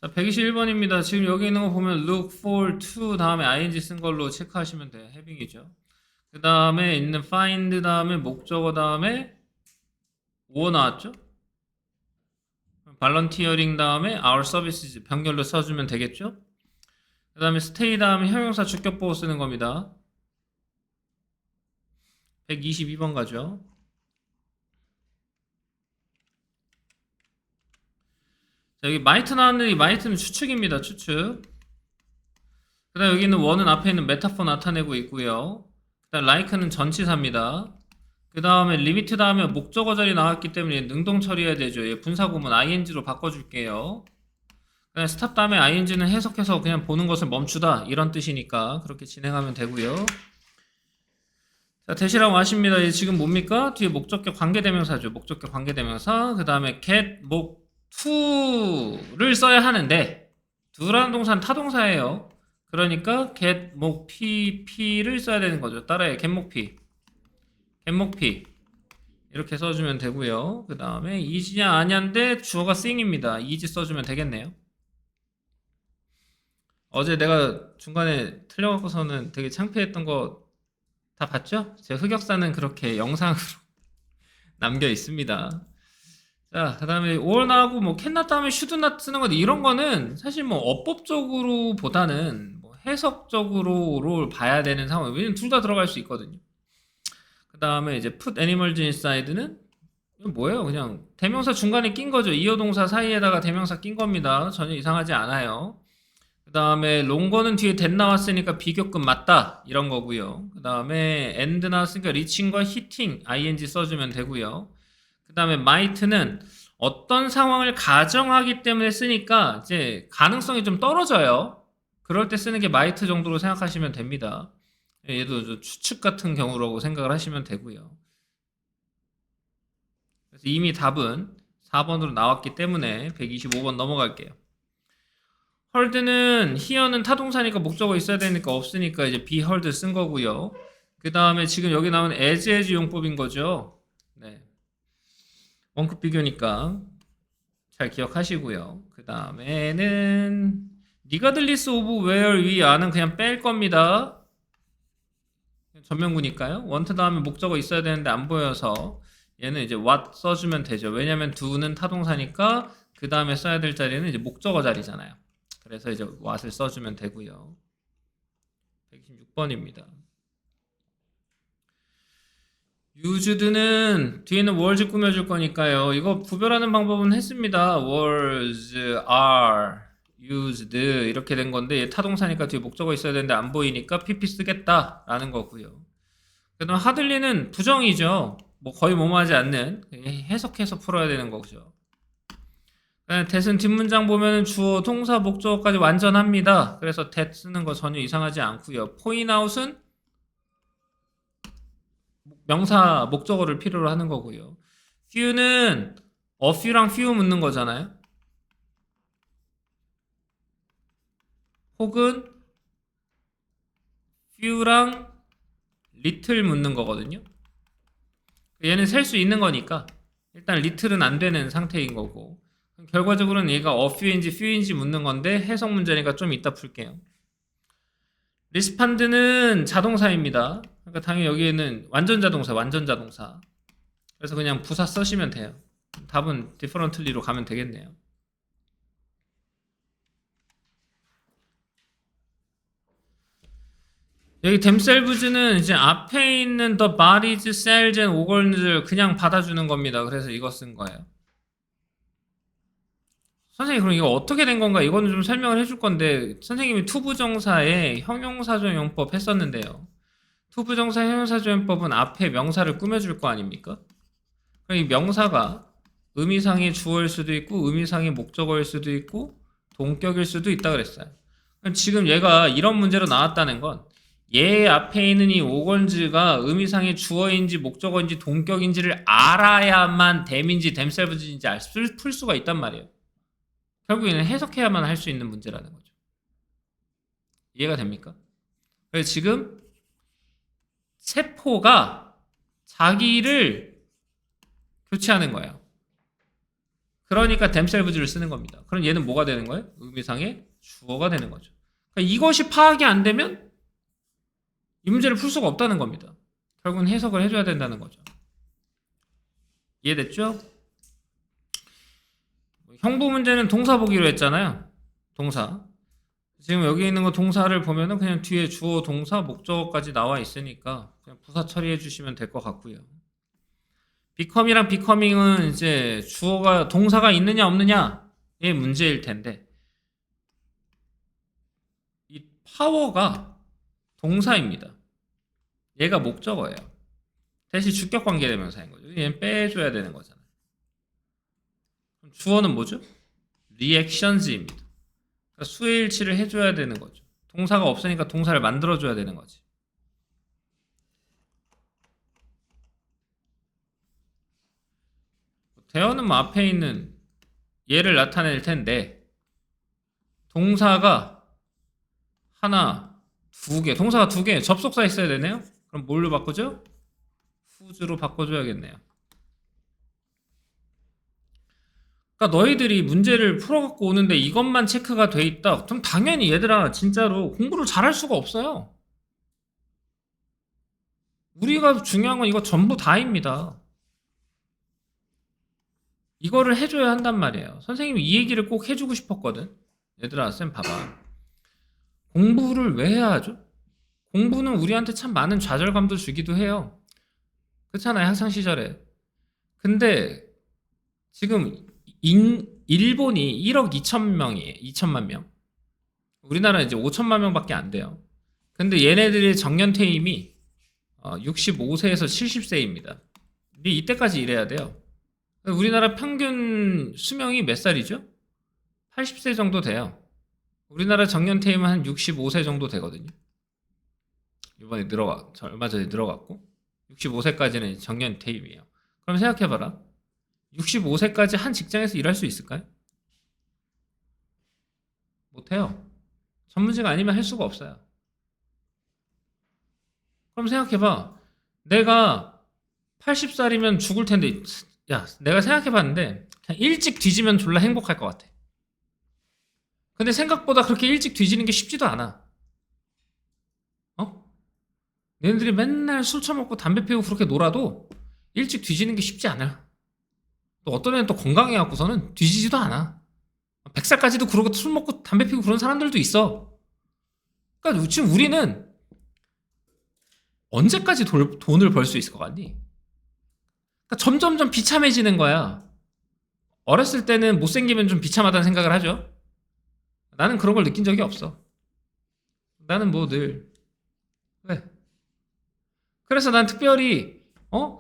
자, 121번입니다. 지금 여기 있는 거 보면 look for to 다음에 ing 쓴 걸로 체크하시면 돼. having이죠. 그 다음에 있는 find 다음에 목적어 다음에 뭐 나왔죠? volunteering 다음에 our services 병렬로 써주면 되겠죠? 그 다음에 stay 다음에 형용사 주격보호 쓰는 겁니다. 122번 가죠. 자, 여기 might 나왔는데 이 might는 추측입니다. 추측. 그 다음 여기 있는 one은 앞에 있는 메타포 나타내고 있고요. 그 다음 like는 전치사입니다. 그 다음에 limit 다음에 목적어 자리 나왔기 때문에 능동 처리해야 되죠. 얘 분사구문 ing로 바꿔줄게요. 그 다음 stop 다음에 ing는 해석해서 그냥 보는 것을 멈추다 이런 뜻이니까 그렇게 진행하면 되고요. 자, 대시라고 하십니다. 얘 지금 뭡니까? 뒤에 목적격 관계대명사죠. 목적격 관계대명사. 그 다음에 get, 목, to를 써야 하는데 do라는 동사는 타동사예요. 그러니까 get, 목, p를 써야 되는 거죠. 따라해. get, 목, p. get, 목, p. 이렇게 써주면 되고요. 그 다음에 is냐 아냐인데 주어가 thing입니다. is 써주면 되겠네요. 어제 내가 중간에 틀려갖고서는 되게 창피했던 거 다 봤죠? 제 흑역사는 그렇게 영상으로 남겨 있습니다. 자, 그 다음에 all 나하고 뭐 can not 다음에 should not 쓰는 건데 이런 거는 사실 뭐 어법적으로 보다는 뭐 해석적으로 봐야 되는 상황. 왜냐면 둘 다 들어갈 수 있거든요. 그 다음에 이제 put animals inside는 이건 뭐예요? 그냥 대명사 중간에 낀 거죠. 이어동사 사이에다가 대명사 낀 겁니다. 전혀 이상하지 않아요. 그 다음에 롱거는 뒤에 that 나왔으니까 비교급 맞다 이런 거고요. 그 다음에 and 나왔으니까 reaching과 hitting ing 써주면 되고요. 그 다음에 might는 어떤 상황을 가정하기 때문에 쓰니까 이제 가능성이 좀 떨어져요. 그럴 때 쓰는 게 might 정도로 생각하시면 됩니다. 얘도 추측 같은 경우라고 생각을 하시면 되고요. 그래서 이미 답은 4번으로 나왔기 때문에 125번 넘어갈게요. heard는 here는 타동사니까 목적어 있어야 되니까 없으니까 이제 be heard 쓴 거고요. 그 다음에 지금 여기 나오는 as 용법인 거죠. 네. 원급 비교니까 잘 기억하시고요. 그 다음에는 regardless of where we are는 그냥 뺄 겁니다. 전면구니까요. want 다음에 목적어 있어야 되는데 안 보여서 얘는 이제 what 써주면 되죠. 왜냐면 do는 타동사니까 그 다음에 써야 될 자리는 이제 목적어 자리잖아요. 그래서 이제 what을 써주면 되고요. 126번입니다. used는 뒤에는 was 꾸며줄 거니까요. 이거 구별하는 방법은 했습니다. was, are, used 이렇게 된 건데 얘 타동사니까 뒤에 목적어 있어야 되는데 안 보이니까 pp 쓰겠다 라는 거고요. 그 다음 hardly는 부정이죠. 뭐 거의 뭐뭐하지 않는 해석해서 풀어야 되는 거죠. that은 뒷문장 보면은 주어, 동사, 목적어까지 완전합니다. 그래서 that 쓰는 거 전혀 이상하지 않고요. point out은 명사, 목적어를 필요로 하는 거고요. few는 a few랑 few 묻는 거잖아요. 혹은 few랑 little 묻는 거거든요. 얘는 셀 수 있는 거니까 일단 little은 안 되는 상태인 거고 결과적으로는 얘가 a few인지 few인지 묻는 건데 해석 문제니까 좀 이따 풀게요. respond는 자동사입니다. 그러니까 당연히 여기에는 완전 자동사. 그래서 그냥 부사 쓰시면 돼요. 답은 differently로 가면 되겠네요. 여기 themselves는 이제 앞에 있는 the bodies, cells and organs를 그냥 받아주는 겁니다. 그래서 이거 쓴 거예요. 선생님 그럼 이거 어떻게 된 건가? 이거는 좀 설명을 해줄 건데 선생님이 투부정사에 형용사조용법 했었는데요. 투부정사 형용사조용법은 앞에 명사를 꾸며줄 거 아닙니까? 그럼 이 명사가 의미상의 주어일 수도 있고 의미상의 목적어일 수도 있고 동격일 수도 있다 그랬어요. 그럼 지금 얘가 이런 문제로 나왔다는 건 얘 앞에 있는 이 오건즈가 의미상의 주어인지 목적어인지 동격인지를 알아야만 댐인지 댐셀브인지 풀 수가 있단 말이에요. 결국에는 해석해야만 할 수 있는 문제라는 거죠. 이해가 됩니까? 그래서 지금 세포가 자기를 교체하는 거예요. 그러니까 themselves를 쓰는 겁니다. 그럼 얘는 뭐가 되는 거예요? 의미상의 주어가 되는 거죠. 그러니까 이것이 파악이 안 되면 이 문제를 풀 수가 없다는 겁니다. 결국은 해석을 해줘야 된다는 거죠. 이해됐죠? 형부 문제는 동사 보기로 했잖아요. 동사. 지금 여기 있는 거 동사를 보면은 그냥 뒤에 주어, 동사, 목적어까지 나와 있으니까 그냥 부사 처리해 주시면 될 것 같고요. become이랑 becoming은 이제 주어가, 동사가 있느냐 없느냐의 문제일 텐데, 이 power가 동사입니다. 얘가 목적어예요. 대신 주격 관계 대명사인 거죠. 얘는 빼줘야 되는 거잖아요. 그럼 주어는 뭐죠? reactions입니다. 그러니까 수일치를 해줘야 되는 거죠. 동사가 없으니까 동사를 만들어줘야 되는 거지. 대어는 뭐 앞에 있는 얘를 나타낼 텐데, 동사가 하나, 두 개, 동사가 두 개, 접속사 있어야 되네요? 그럼 뭘로 바꾸죠? whose로 바꿔줘야겠네요. 그러니까 너희들이 문제를 풀어갖고 오는데 이것만 체크가 돼 있다. 그럼 당연히 얘들아 진짜로 공부를 잘할 수가 없어요. 우리가 중요한 건 이거 전부 다입니다. 이거를 해줘야 한단 말이에요. 선생님이 이 얘기를 꼭 해주고 싶었거든. 얘들아 쌤 봐봐. 공부를 왜 해야 하죠? 공부는 우리한테 참 많은 좌절감도 주기도 해요. 그렇잖아요, 학창 시절에. 근데 지금 일본이 1억 2천 명이에요. 2천만 명. 우리나라는 이제 5천만 명밖에 안 돼요. 근데 얘네들의 정년 퇴임이 65세에서 70세입니다. 이때까지 일해야 돼요. 우리나라 평균 수명이 몇 살이죠? 80세 정도 돼요. 우리나라 정년 퇴임은 한 65세 정도 되거든요. 이번에 얼마 전에 늘어갔고 65세까지는 정년 퇴임이에요. 그럼 생각해봐라. 65세까지 한 직장에서 일할 수 있을까요? 못해요. 전문직 아니면 할 수가 없어요. 그럼 생각해봐. 내가 80살이면 죽을 텐데, 야, 내가 생각해봤는데 그냥 일찍 뒤지면 졸라 행복할 것 같아. 근데 생각보다 그렇게 일찍 뒤지는 게 쉽지도 않아. 얘네들이 맨날 술 처먹고 담배 피우고 그렇게 놀아도 일찍 뒤지는 게 쉽지 않아요. 또 어떤 애는 또 건강해갖고서는 뒤지지도 않아. 100살까지도 그러고 술 먹고 담배 피우고 그런 사람들도 있어. 그러니까 지금 우리는 언제까지 돈을 벌 수 있을 것 같니? 그러니까 점점점 비참해지는 거야. 어렸을 때는 못생기면 좀 비참하다는 생각을 하죠. 나는 그런 걸 느낀 적이 없어. 나는 뭐 늘 왜? 그래서 난 특별히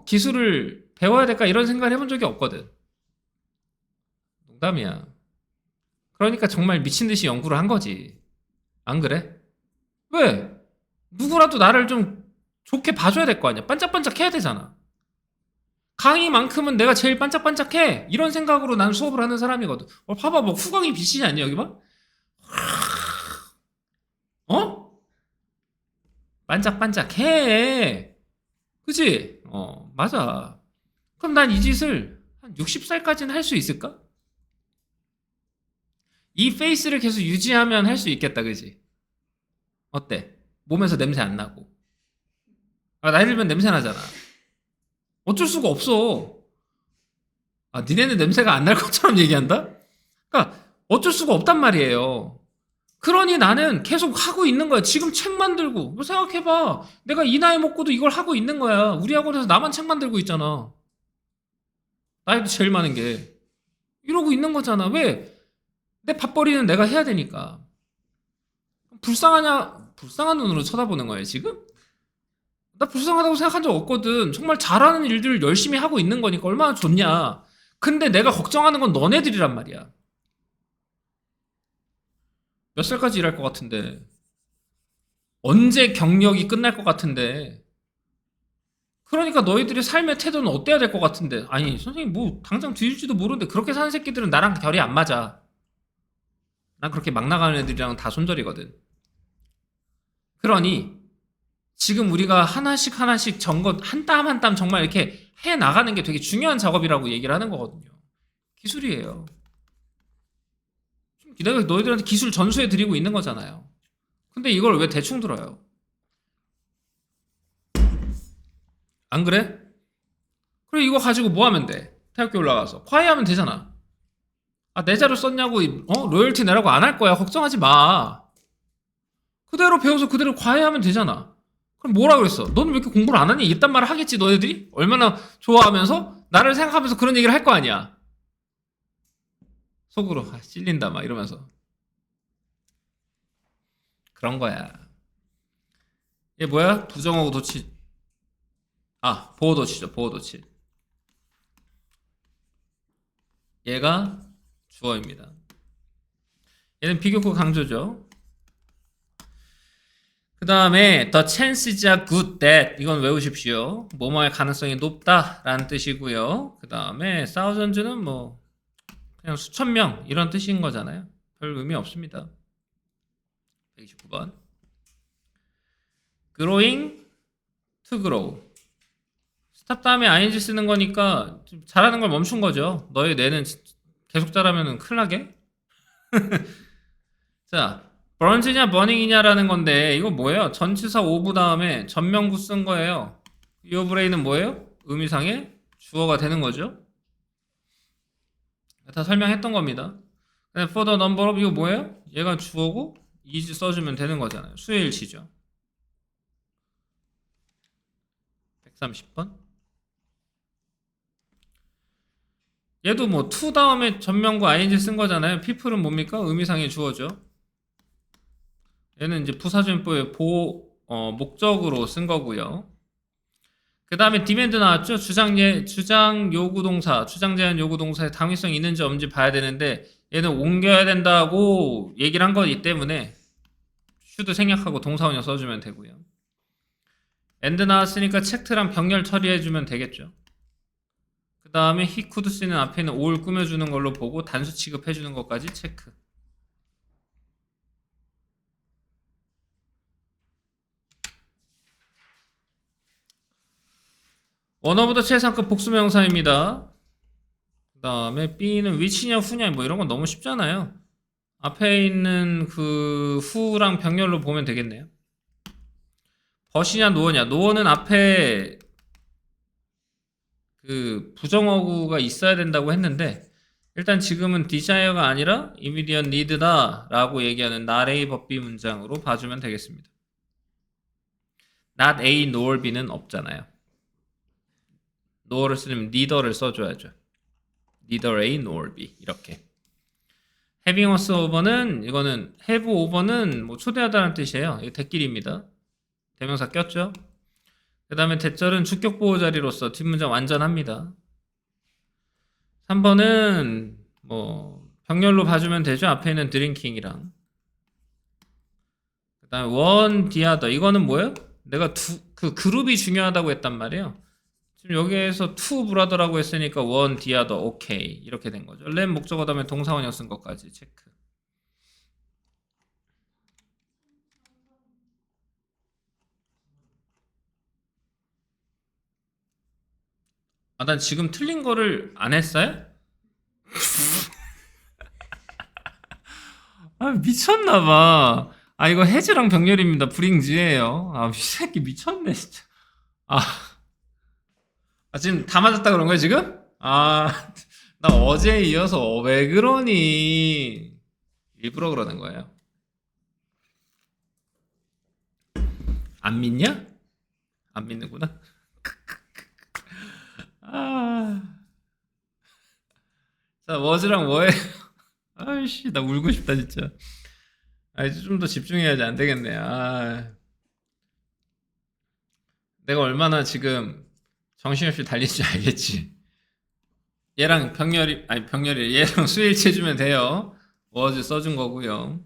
기술을 배워야 될까 이런 생각을 해본 적이 없거든. 농담이야. 그러니까 정말 미친 듯이 연구를 한 거지. 안 그래? 왜? 누구라도 나를 좀 좋게 봐줘야 될 거 아니야. 반짝반짝 해야 되잖아. 강의만큼은 내가 제일 반짝반짝해. 이런 생각으로 난 수업을 하는 사람이거든. 봐봐, 뭐 후광이 비치지 않니 여기 봐? 반짝반짝해. 그치? 맞아. 그럼 난 이 짓을 한 60살까지는 할 수 있을까? 이 페이스를 계속 유지하면 할 수 있겠다, 그치? 어때? 몸에서 냄새 안 나고. 나이 들면 냄새 나잖아. 어쩔 수가 없어. 니네는 냄새가 안 날 것처럼 얘기한다? 그러니까 어쩔 수가 없단 말이에요. 그러니 나는 계속 하고 있는 거야. 지금 책 만들고. 뭐 생각해봐. 내가 이 나이 먹고도 이걸 하고 있는 거야. 우리 학원에서 나만 책 만들고 있잖아. 나이도 제일 많은 게. 이러고 있는 거잖아. 왜? 내 밥벌이는 내가 해야 되니까. 불쌍한 눈으로 쳐다보는 거예요, 지금? 나 불쌍하다고 생각한 적 없거든. 정말 잘하는 일들을 열심히 하고 있는 거니까 얼마나 좋냐. 근데 내가 걱정하는 건 너네들이란 말이야. 몇 살까지 일할 것 같은데, 언제 경력이 끝날 것 같은데, 그러니까 너희들의 삶의 태도는 어때야 될 것 같은데, 아니 선생님 뭐 당장 뒤질지도 모르는데 그렇게 사는 새끼들은 나랑 결이 안 맞아. 난 그렇게 막 나가는 애들이랑 다 손절이거든. 그러니 지금 우리가 하나씩 한 땀 한 땀 정말 이렇게 해 나가는 게 되게 중요한 작업이라고 얘기를 하는 거거든요. 기술이에요. 좀 기다려. 너희들한테 기술 전수해 드리고 있는 거잖아요. 근데 이걸 왜 대충 들어요? 안 그래? 그래 이거 가지고 뭐 하면 돼? 대학교 올라가서 과외하면 되잖아. 아, 내 자료 썼냐고 로열티 내라고 안 할 거야. 걱정하지 마. 그대로 배워서 그대로 과외하면 되잖아. 그럼 뭐라 그랬어? 너는 왜 이렇게 공부를 안 하니? 이딴 말을 하겠지 너희들이? 얼마나 좋아하면서 나를 생각하면서 그런 얘기를 할 거 아니야. 속으로 찔린다 막 이러면서. 그런 거야. 얘 뭐야? 부정어구 도치. 아, 보호도치죠. 보호도치. 얘가 주어입니다. 얘는 비교구 강조죠. 그 다음에 the chances are good that 이건 외우십시오. 뭐뭐의 가능성이 높다 라는 뜻이고요. 그 다음에 thousands는 뭐 그냥 수천 명 이런 뜻인 거잖아요. 별 의미 없습니다. 129번 growing to grow 스탑 다음에 ing 쓰는 거니까 잘하는 걸 멈춘 거죠. 너희 뇌는 계속 잘하면 큰일 나게. 자, burn즈냐 burning이냐라는 건데 이거 뭐예요? 전치사 오브 다음에 전명구 쓴 거예요. your brain은 뭐예요? 의미상의 주어가 되는 거죠. 다 설명했던 겁니다. for the number of 이거 뭐예요? 얘가 주어고 is 써주면 되는 거잖아요. 수일치죠. 130번 얘도 뭐 to 다음에 전명구 ing 쓴 거잖아요. people은 뭡니까? 의미상의 주어죠. 얘는 이제 부사전법의 목적으로 쓴 거고요. 그 다음에 demand 나왔죠? 주장 요구동사, 주장 제한 요구동사의 당위성이 있는지 없는지 봐야 되는데 얘는 옮겨야 된다고 얘기를 한 거기 때문에 should 생략하고 동사원형 써주면 되고요. and 나왔으니까 checked랑 병렬 처리해주면 되겠죠. 그 다음에 he could 쓰는 앞에는 all 꾸며주는 걸로 보고 단수 취급해주는 것까지 체크. 원어보다 최상급 복수명사입니다. 그 다음에 B는 which냐 who냐 뭐 이런 건 너무 쉽잖아요. 앞에 있는 그 who랑 병렬로 보면 되겠네요. 벗이냐 노어냐. 노어는 앞에 그 부정어구가 있어야 된다고 했는데 일단 지금은 desire가 아니라 immediate need다 라고 얘기하는 not A 법비 문장으로 봐주면 되겠습니다. not A nor B는 없잖아요. nor를 쓰려면 neither를 써줘야죠. neither A nor B 이렇게. having us over는 이거는 have over는 뭐 초대하다는 뜻이에요. 이거 대길입니다. 대명사 꼈죠? 그 다음에 대절은 주격 보호 자리로서 뒷문장 완전합니다. 3번은 뭐 병렬로 봐주면 되죠. 앞에 있는 drinking이랑. 그 다음에 one the other 이거는 뭐예요? 내가 그 그룹이 중요하다고 했단 말이에요. 지금 여기에서 two brother라고 했으니까 one the other okay 이렇게 된 거죠. 램 목적어 다음에 동사원형 쓴 것까지 체크. 아, 난 지금 틀린 거를 안 했어요? 아, 미쳤나봐. 아, 이거 해즈랑 병렬입니다. 브링즈예요. 아, 이 새끼 미쳤네, 진짜. 아, 지금 다 맞았다 그런 거야, 지금? 아, 나 어제에 이어서 왜 그러니? 일부러 그러는 거예요. 안 믿냐? 안 믿는구나. 아. 자, 워즈랑 뭐해? 아이씨, 나 울고 싶다, 진짜. 아, 이제 좀 더 집중해야지. 안 되겠네. 아. 내가 얼마나 지금 정신없이 달린지 알겠지. 얘랑 병렬이, 얘랑 수일치 해주면 돼요. 워즈 써준 거고요.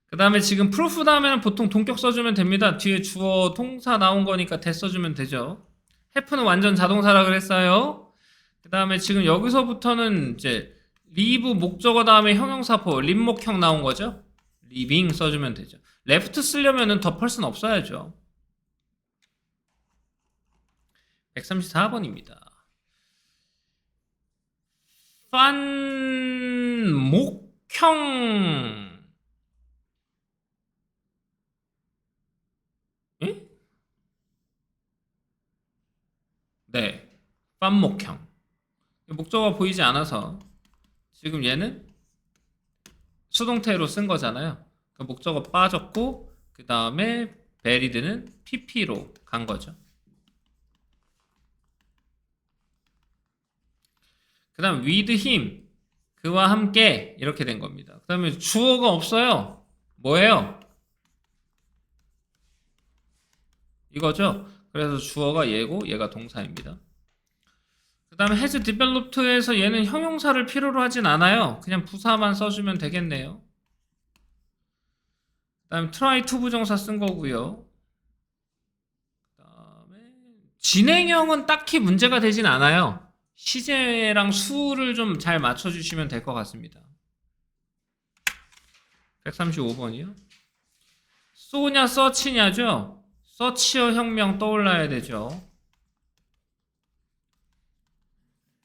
그 다음에 지금 프로프 다음에는 보통 동격 써주면 됩니다. 뒤에 주어 동사 나온 거니까 대 써주면 되죠. 해프는 완전 자동사라 그랬어요. 그 다음에 지금 여기서부터는 이제 리브 목적어 다음에 형용사포 립목형 나온 거죠. 리빙 써주면 되죠. 레프트 쓰려면은 더 펄슨 없어야죠. 134번입니다. 판목형. 예? 네. 판목형. 목적어가 보이지 않아서 지금 얘는 수동태로 쓴 거잖아요. 그 목적어 빠졌고 그 다음에 베리드는 PP로 간 거죠. 그 다음 with him, 그와 함께 이렇게 된 겁니다. 그 다음에 주어가 없어요. 뭐예요? 이거죠. 그래서 주어가 얘고 얘가 동사입니다. 그 다음에 has developed에서 얘는 형용사를 필요로 하진 않아요. 그냥 부사만 써주면 되겠네요. 그 다음에 try to 부정사 쓴 거고요. 그 다음에 진행형은 딱히 문제가 되진 않아요. 시제랑 수를 좀 잘 맞춰주시면 될 것 같습니다. 135번이요. 쏘냐 서치냐죠. 서치어 혁명 떠올라야 되죠.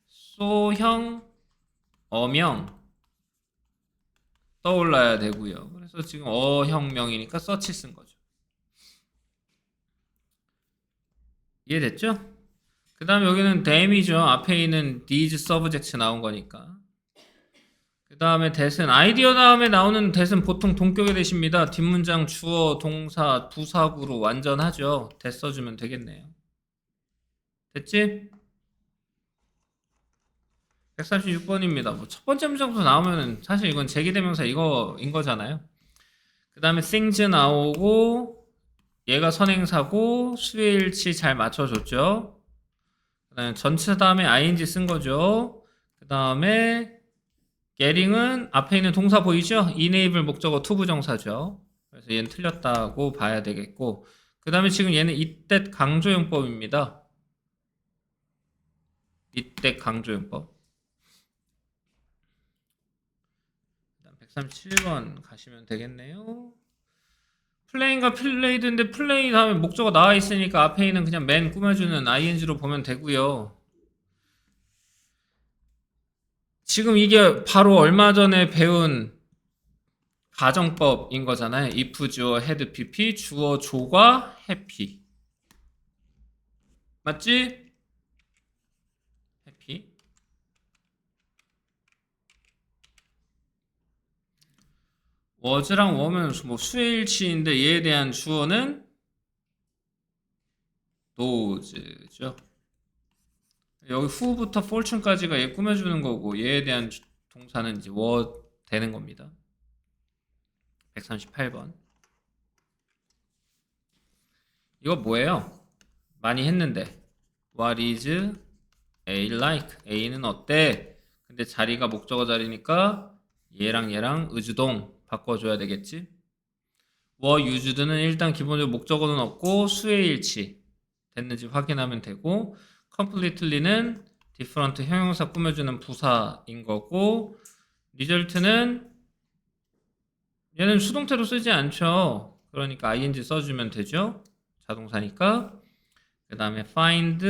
쏘형 어명 떠올라야 되고요. 그래서 지금 어혁명이니까 서치 쓴 거죠. 이해됐죠? 그 다음에 여기는 dam이죠. 앞에 있는 these subjects 나온 거니까. 그 다음에 that은 아이디어 다음에 나오는 that은 보통 동격의 that입니다. 뒷문장 주어, 동사, 부사구로 완전하죠. that 써주면 되겠네요. 됐지? 136번입니다. 뭐 첫 번째 문장부터 나오면은 사실 이건 제기대명사 이거인 거잖아요. 그 다음에 things 나오고 얘가 선행사고 수일치 잘 맞춰줬죠. 그 다음에 전체 다음에 ing 쓴 거죠. 그 다음에 getting은 앞에 있는 동사 보이죠? enable 목적어 to 부정사죠. 그래서 얘는 틀렸다고 봐야 되겠고, 그 다음에 지금 얘는 이때 강조용법입니다. 이때 강조용법. 137번 가시면 되겠네요. 플레이인가 플레이드인데 플레이 다음에 목적어 나와 있으니까 앞에 있는 그냥 맨 꾸며주는 ing로 보면 되고요. 지금 이게 바로 얼마 전에 배운 가정법인 거잖아요. if 주어 had pp 주어 조가 happy. 맞지? happy. was랑 were는 뭐 수일치인데 얘에 대한 주어는 those죠. 여기 who부터 fortune까지가 얘 꾸며주는 거고 얘에 대한 동사는 이제 were 되는 겁니다. 138번. 이거 뭐예요? 많이 했는데 What is A like? A는 어때? 근데 자리가 목적어 자리니까 얘랑 얘랑 의주동 바꿔줘야 되겠지? were used는 일단 기본적으로 목적어는 없고 수의 일치 됐는지 확인하면 되고 completely는 different 형용사 꾸며주는 부사인 거고 result는 얘는 수동태로 쓰지 않죠. 그러니까 ing 써주면 되죠. 자동사니까. 그 다음에 find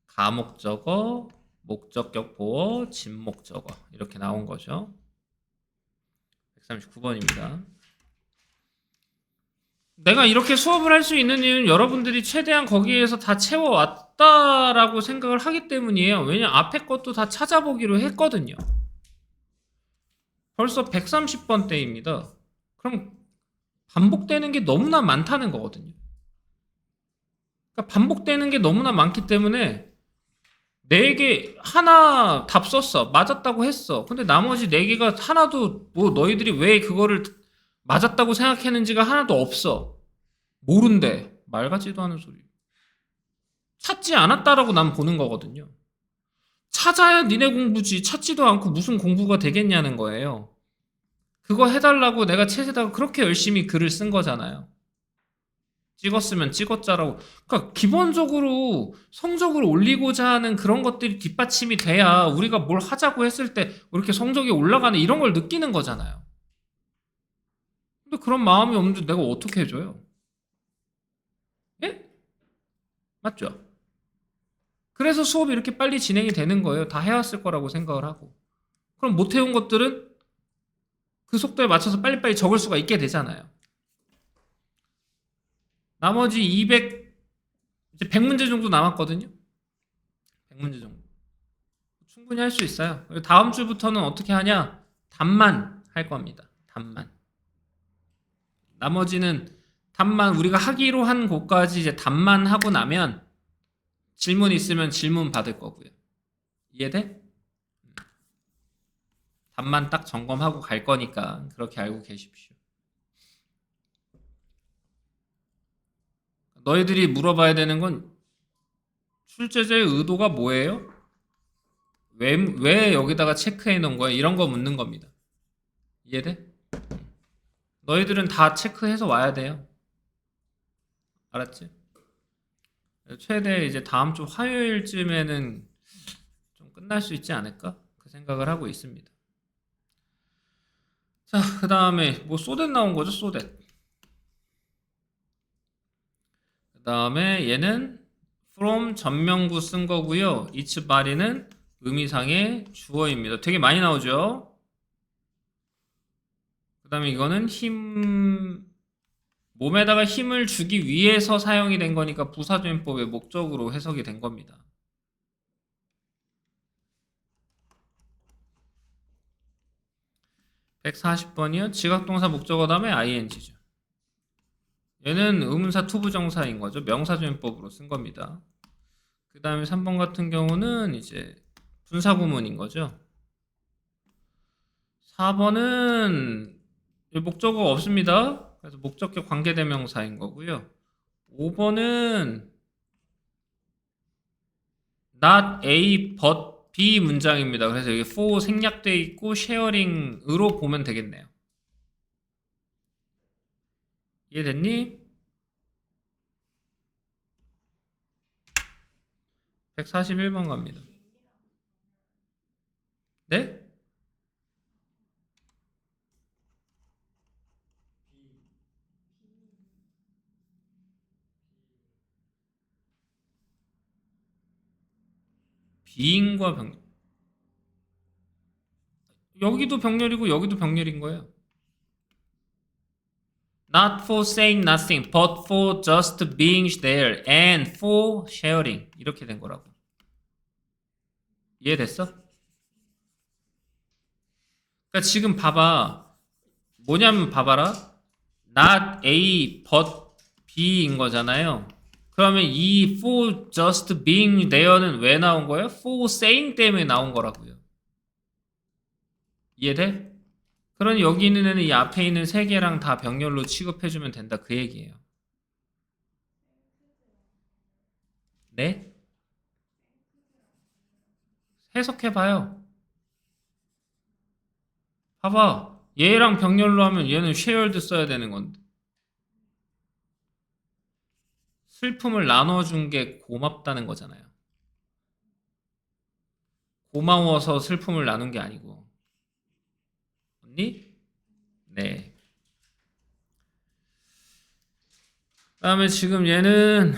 가목적어, 목적격 보어, 진목적어 이렇게 나온 거죠. 139번입니다. 내가 이렇게 수업을 할 수 있는 이유는 여러분들이 최대한 거기에서 다 채워왔다라고 생각을 하기 때문이에요. 왜냐면 앞에 것도 다 찾아보기로 했거든요. 벌써 130번 때입니다. 그럼 반복되는 게 너무나 많다는 거거든요. 그러니까 반복되는 게 너무나 많기 때문에 4개 하나 답 썼어. 맞았다고 했어. 근데 나머지 4개가 하나도 뭐 너희들이 왜 그거를 맞았다고 생각했는지가 하나도 없어. 모른대. 말 같지도 않은 소리. 찾지 않았다라고 난 보는 거거든요. 찾아야 니네 공부지. 찾지도 않고 무슨 공부가 되겠냐는 거예요. 그거 해달라고 내가 책에다가 그렇게 열심히 글을 쓴 거잖아요. 찍었으면 찍었자라고. 그러니까 기본적으로 성적을 올리고자 하는 그런 것들이 뒷받침이 돼야 우리가 뭘 하자고 했을 때 이렇게 성적이 올라가는 이런 걸 느끼는 거잖아요. 근데 그런 마음이 없는데 내가 어떻게 해줘요? 예? 맞죠? 그래서 수업이 이렇게 빨리 진행이 되는 거예요. 다 해왔을 거라고 생각을 하고. 그럼 못 해온 것들은 그 속도에 맞춰서 빨리빨리 적을 수가 있게 되잖아요. 나머지 100문제 정도 남았거든요. 100문제 정도. 충분히 할 수 있어요. 다음 주부터는 어떻게 하냐? 답만 할 겁니다. 답만. 나머지는 답만 우리가 하기로 한 곳까지 이제 답만 하고 나면 질문 있으면 질문 받을 거고요. 이해돼? 답만 딱 점검하고 갈 거니까 그렇게 알고 계십시오. 너희들이 물어봐야 되는 건 출제자의 의도가 뭐예요? 왜 여기다가 체크해 놓은 거야? 이런 거 묻는 겁니다. 이해돼? 너희들은 다 체크해서 와야 돼요. 알았지? 최대 이제 다음 주 화요일쯤에는 좀 끝날 수 있지 않을까? 그 생각을 하고 있습니다. 자, 그 다음에 뭐 소댓 나온 거죠? 소댓. 그 다음에 얘는 from 전명구 쓴 거고요. each body는 의미상의 주어입니다. 되게 많이 나오죠? 그 다음에 이거는 몸에다가 힘을 주기 위해서 사용이 된 거니까 부사조인법의 목적으로 해석이 된 겁니다. (140번이요) 지각동사 목적어 다음에 ing죠. 얘는 의문사 투부정사인 거죠. 명사조인법으로 쓴 겁니다. 그 다음에 3번 같은 경우는 이제 분사구문인 거죠. 4번은 목적어가 없습니다. 그래서 목적격 관계대명사인 거고요. 5번은 not A but B 문장입니다. 그래서 여기 for 생략되어 있고 sharing으로 보면 되겠네요. 이해됐니? 141번 갑니다. 네? 비인과 병렬. 여기도 병렬이고 여기도 병렬인 거예요. Not for saying nothing, but for just being there and for sharing. 이렇게 된 거라고. 이해됐어? 그러니까 지금 봐봐. 뭐냐면 봐봐라. Not A, but B인 거잖아요. 그러면 이 for just being there는 왜 나온 거예요? for saying 때문에 나온 거라고요. 이해돼? 그러니 여기 있는 애는 이 앞에 있는 세 개랑 다 병렬로 취급해주면 된다 그 얘기예요. 네? 해석해봐요. 봐봐. 얘랑 병렬로 하면 얘는 shared 써야 되는 건데. 슬픔을 나눠준 게 고맙다는 거잖아요. 고마워서 슬픔을 나눈 게 아니고. 언니? 네. 그다음에 지금 얘는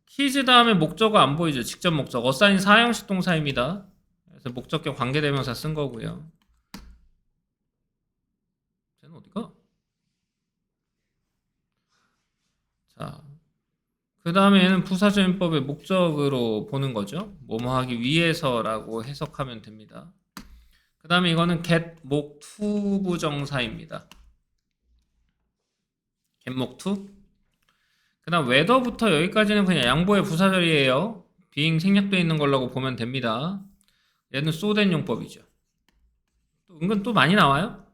키즈 다음에 목적어 안 보이죠? 직접 목적어. 어사인 사형식 동사입니다. 그래서 목적격 관계대명사 쓴 거고요. 쟤는 어디가? 자, 그 다음에 얘는 부사조인법의 목적으로 보는 거죠. 뭐뭐 하기 위해서라고 해석하면 됩니다. 그 다음에 이거는 get, 목, 투부정사입니다. get, 목, 투. 그 다음 whether부터 여기까지는 그냥 양보의 부사절이에요. being 생략되어 있는 걸로 보면 됩니다. 얘는 so that 용법이죠. 또 은근 또 많이 나와요.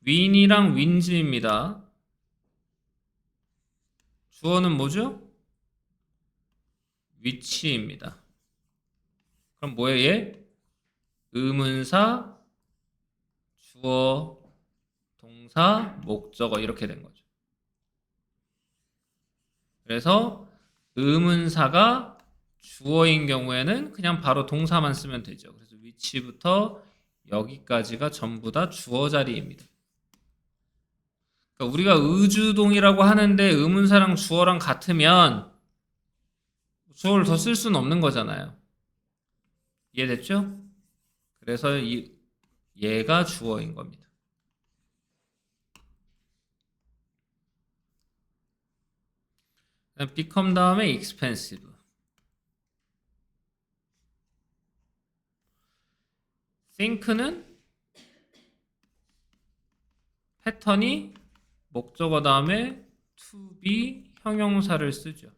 win이랑 wins입니다. 주어는 뭐죠? which입니다. 그럼 뭐예요 얘? 의문사, 주어, 동사, 목적어 이렇게 된 거죠. 그래서 의문사가 주어인 경우에는 그냥 바로 동사만 쓰면 되죠. 그래서 which부터 여기까지가 전부 다 주어 자리입니다. 그러니까 우리가 의주동이라고 하는데 의문사랑 주어랑 같으면 주어를 더 쓸 수는 없는 거잖아요. 이해됐죠? 그래서 얘가 주어인 겁니다. become 다음에 expensive. think는 패턴이 목적어 다음에 to be 형용사를 쓰죠.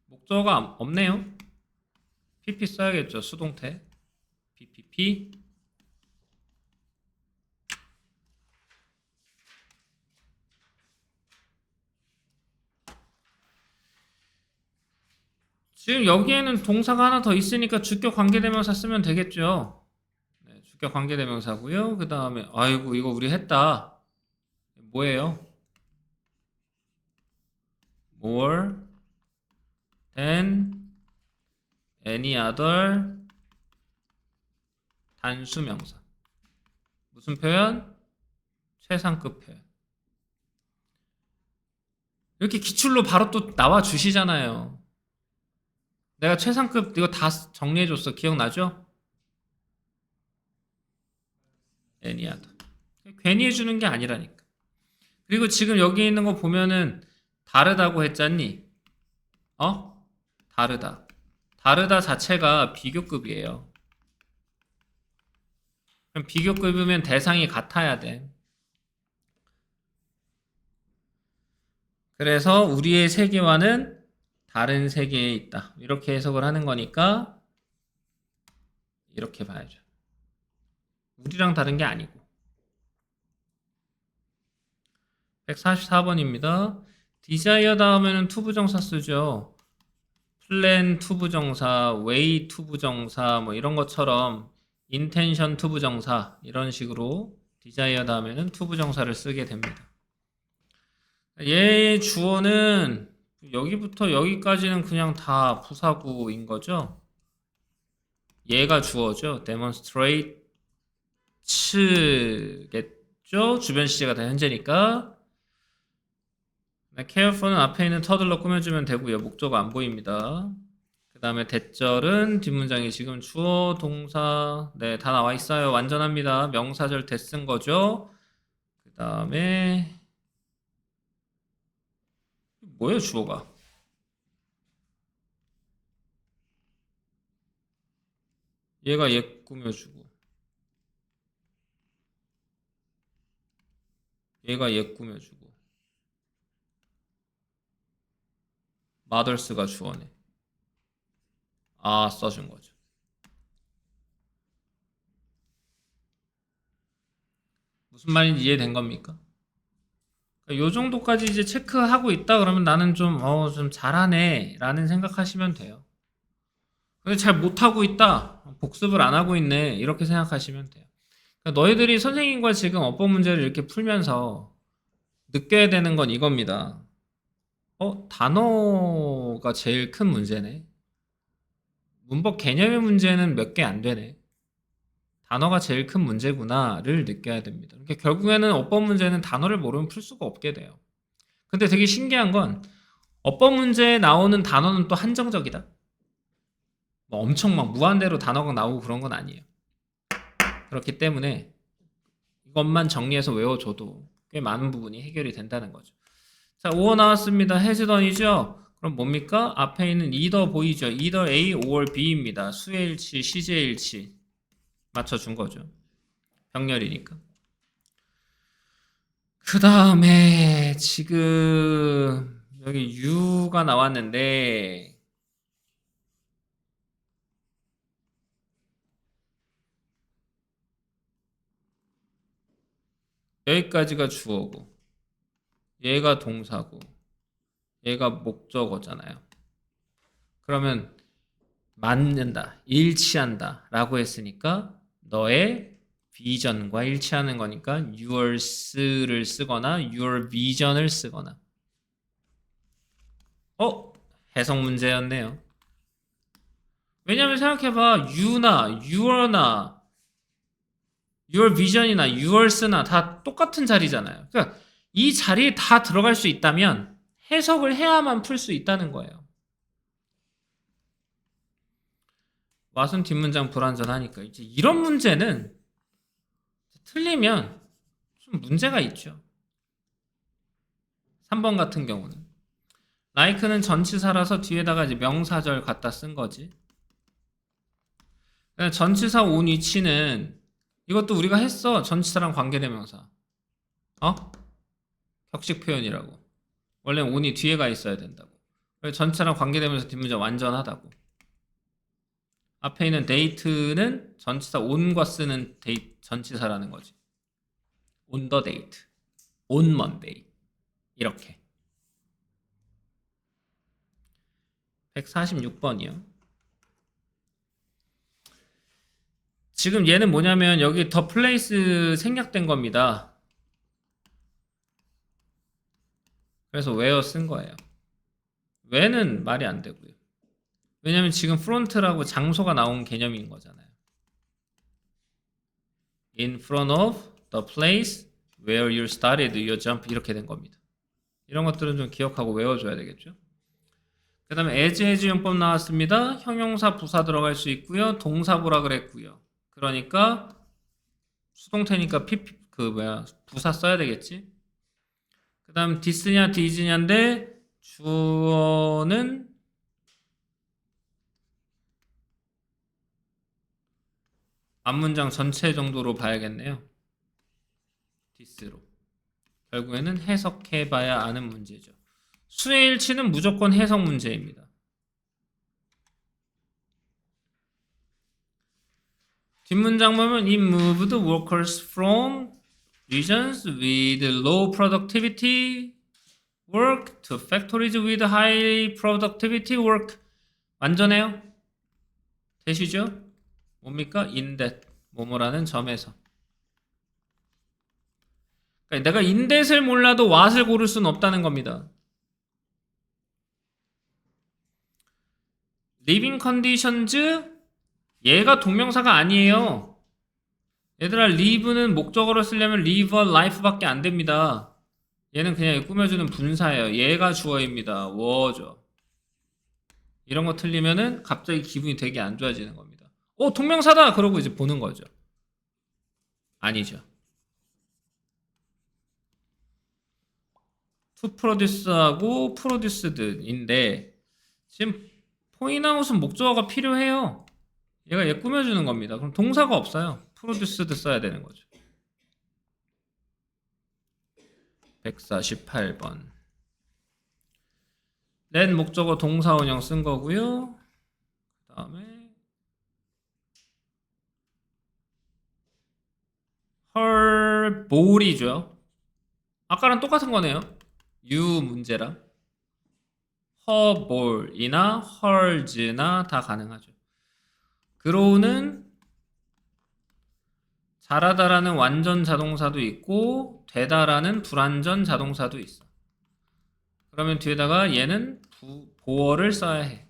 목적어가 없네요. pp 써야겠죠. 수동태. ppp. 지금 여기에는 동사가 하나 더 있으니까 주격 관계대명사 쓰면 되겠죠. 네, 주격 관계대명사고요. 그 다음에 아이고 이거 우리 했다. 뭐예요? more than any other 단수명사. 무슨 표현? 최상급 표현. 이렇게 기출로 바로 또 나와 주시잖아요. 내가 최상급 이거 다 정리해줬어. 기억나죠? any other. 괜히 해주는 게 아니라니까. 그리고 지금 여기 있는 거 보면은 다르다고 했잖니? 다르다. 다르다 자체가 비교급이에요. 그럼 비교급이면 대상이 같아야 돼. 그래서 우리의 세계와는 다른 세계에 있다. 이렇게 해석을 하는 거니까 이렇게 봐야죠. 우리랑 다른 게 아니고. 144번입니다. desire 다음에는 to 부정사 쓰죠. plan to 부정사, way to 부정사 뭐 이런 것처럼 intention to 부정사 이런 식으로 desire 다음에는 to 부정사를 쓰게 됩니다. 얘의 주어는 여기부터 여기까지는 그냥 다 부사구인 거죠. 얘가 주어죠. demonstrate겠죠. 주변 시제가 다 현재니까. careful은 앞에 있는 터들로 꾸며주면 되고요. 목적어 안 보입니다. 그 다음에 대절은 뒷문장이 지금 주어, 동사 네, 다 나와 있어요. 완전합니다. 명사절 대 쓴 거죠. 그 다음에 뭐예요 주어가? 얘가 얘 꾸며주고 얘가 얘 꾸며주고 mothers가 주어네. 아 써준 거죠. 무슨 말인지 이해된 겁니까? 요 정도까지 이제 체크하고 있다 그러면 나는 좀 잘하네 라는 생각하시면 돼요. 근데 잘 못하고 있다. 복습을 안 하고 있네. 이렇게 생각하시면 돼요. 그러니까 너희들이 선생님과 지금 어법 문제를 이렇게 풀면서 느껴야 되는 건 이겁니다. 단어가 제일 큰 문제네. 문법 개념의 문제는 몇 개 안 되네. 단어가 제일 큰 문제구나를 느껴야 됩니다. 그러니까 결국에는 어법 문제는 단어를 모르면 풀 수가 없게 돼요. 근데 되게 신기한 건 어법 문제에 나오는 단어는 또 한정적이다. 뭐 엄청 막 무한대로 단어가 나오고 그런 건 아니에요. 그렇기 때문에 이것만 정리해서 외워줘도 꽤 많은 부분이 해결이 된다는 거죠. 자, 5어 나왔습니다. 해즈던이죠? 그럼 뭡니까? 앞에 있는 either 보이죠? either A or B입니다. 수의 일치, 시제의 일치 맞춰준 거죠. 병렬이니까. 그 다음에 지금 여기 U가 나왔는데 여기까지가 주어고 얘가 동사고 얘가 목적어잖아요. 그러면 맞는다, 일치한다 라고 했으니까 너의 비전과 일치하는 거니까 your's를 쓰거나 your vision을 쓰거나 해석 문제였네요. 왜냐면 생각해봐 you나 your나 your vision이나 yours,나 다 똑같은 자리잖아요. 그러니까 이 자리에 다 들어갈 수 있다면 해석을 해야만 풀 수 있다는 거예요. 왓은 뒷문장 불완전하니까 이제 이런 문제는 틀리면 좀 문제가 있죠. 3번 같은 경우는 like는 전치사라서 뒤에다가 이제 명사절 갖다 쓴 거지. 전치사 온 위치는 이것도 우리가 했어. 전치사랑 관계대명사. 격식 표현이라고. 원래 온이 뒤에가 있어야 된다고. 전치사랑 관계대명사 뒷문장 완전하다고. 앞에 있는 date는 전치사 on과 쓰는 전치사라는 거지. on the date, on Monday 이렇게. 146번이요. 지금 얘는 뭐냐면 여기 the place 생략된 겁니다. 그래서 where 쓴 거예요. where는 말이 안 되고요. 왜냐면 지금 front라고 장소가 나온 개념인 거잖아요. In front of the place where you started your jump 이렇게 된 겁니다. 이런 것들은 좀 기억하고 외워줘야 되겠죠. 그 다음에 as 용법 나왔습니다. 형용사 부사 들어갈 수 있고요. 동사구라 그랬고요. 그러니까 수동태니까 부사 써야 되겠지. 그 다음 this냐 this냐인데 주어는 앞문장 전체 정도로 봐야겠네요. this로. 결국에는 해석해봐야 아는 문제죠. 수의 일치는 무조건 해석 문제입니다. 뒷문장 보면 it moved workers from regions with low productivity work to factories with high productivity work. 완전해요? 되시죠? 뭡니까? in that 뭐뭐라는 점에서. 그러니까 내가 in that을 몰라도 what을 고를 수는 없다는 겁니다. living conditions 얘가 동명사가 아니에요. 얘들아 live는 목적어로 쓰려면 live a life밖에 안 됩니다. 얘는 그냥 꾸며주는 분사예요. 얘가 주어입니다. 워죠. 이런 거 틀리면은 갑자기 기분이 되게 안 좋아지는 겁니다. 동명사다! 그러고 이제 보는 거죠. 아니죠. to produce하고 produced인데 지금 point out은 목적어가 필요해요. 얘가 얘 꾸며주는 겁니다. 그럼 동사가 없어요. produced 써야 되는 거죠. 148번. 낸 목적어 동사 원형 쓴 거고요. 그 다음에 her ball이죠. 아까랑 똑같은 거네요. you 문제랑 her ball이나 hers나 다 가능하죠. grow는 잘하다라는 완전 자동사도 있고 되다라는 불완전 자동사도 있어. 그러면 뒤에다가 얘는 보어를 써야 해.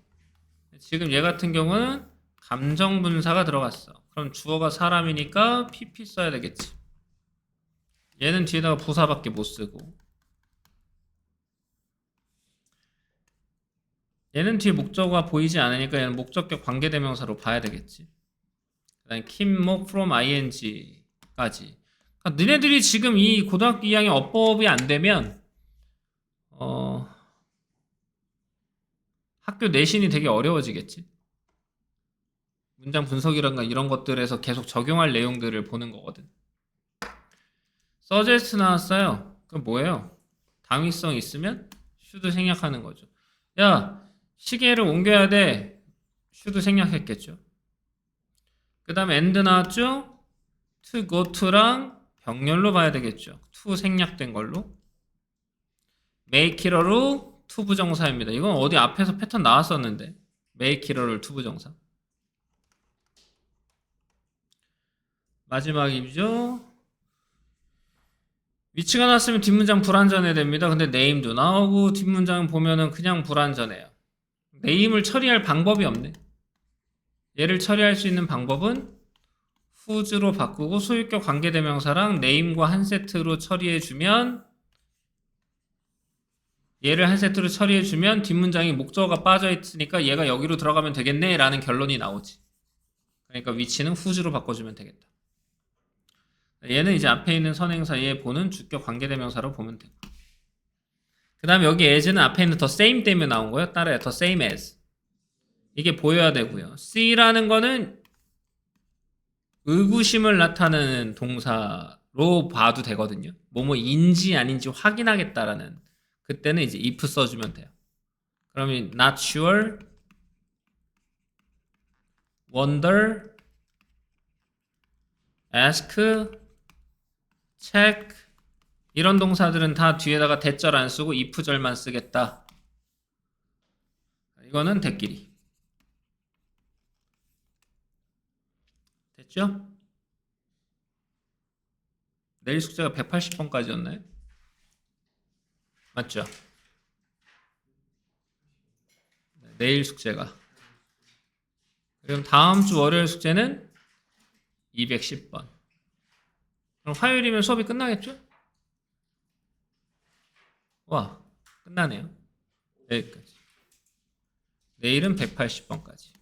지금 얘 같은 경우는 감정분사가 들어갔어. 그럼 주어가 사람이니까 pp 써야 되겠지. 얘는 뒤에다가 부사밖에 못 쓰고 얘는 뒤에 목적어가 보이지 않으니까 얘는 목적격 관계대명사로 봐야 되겠지. 그 다음에 킴목 from ing까지. 그러니까 너네들이 지금 이 고등학교 2학년 어법이 안 되면 학교 내신이 되게 어려워지겠지. 문장 분석이란가 이런 것들에서 계속 적용할 내용들을 보는 거거든. suggest 나왔어요. 그럼 뭐예요? 당위성 있으면 should 생략하는 거죠. 야, 시계를 옮겨야 돼. should 생략했겠죠. 그 다음에 and 나왔죠? to go to랑 병렬로 봐야 되겠죠. to 생략된 걸로. make it어로 to 부정사입니다. 이건 어디 앞에서 패턴 나왔었는데. make it어를 to 부정사. 마지막이죠. 위치가 나왔으면 뒷문장 불완전해야 됩니다. 근데 name도 나오고 뒷문장 보면은 그냥 불완전해요. name을 처리할 방법이 없네. 얘를 처리할 수 있는 방법은 whose로 바꾸고 소유격 관계대명사랑 name과 한 세트로 처리해주면 얘를 한 세트로 처리해주면 뒷문장이 목적어가 빠져있으니까 얘가 여기로 들어가면 되겠네 라는 결론이 나오지. 그러니까 위치는 whose로 바꿔주면 되겠다. 얘는 이제 앞에 있는 선행사에 보는 주격 관계대명사로 보면 되고, 그 다음에 여기 as는 앞에 있는 the same 때문에 나온 거예요. 따라요. the same as. 이게 보여야 되고요. C라는 거는 의구심을 나타내는 동사로 봐도 되거든요. 뭐뭐인지 아닌지 확인하겠다라는, 그때는 이제 if 써주면 돼요. 그러면 not sure, wonder, ask, check 이런 동사들은 다 뒤에다가 대절 안 쓰고 if절만 쓰겠다. 이거는 대끼리. 됐죠? 내일 숙제가 180번까지였나요? 맞죠? 내일 숙제가. 그럼 다음 주 월요일 숙제는 210번. 그럼 화요일이면 수업이 끝나겠죠? 와, 끝나네요. 여기까지. 내일은 180번까지.